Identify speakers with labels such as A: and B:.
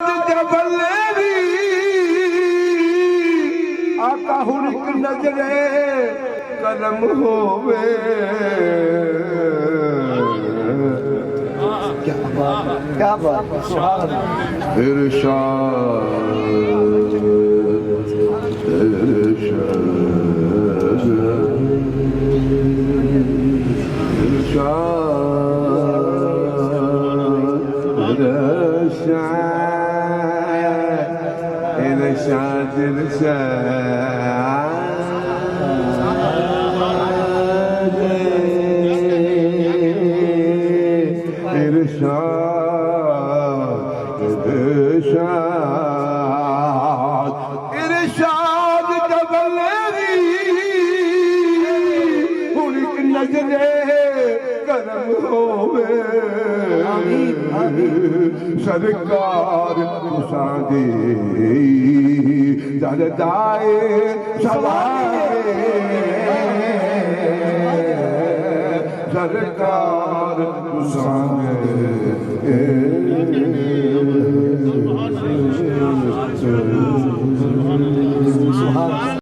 A: जबलेरी आका हुर एक नजरे कलम होवे।
B: क्या बात है, सुभान अल्लाह।
A: इरशाद इरशाद जबलेरी हुर एक नजरे करम होवे। सरकार तुसांदे दरदाए सवारे। सरकार तुसांदे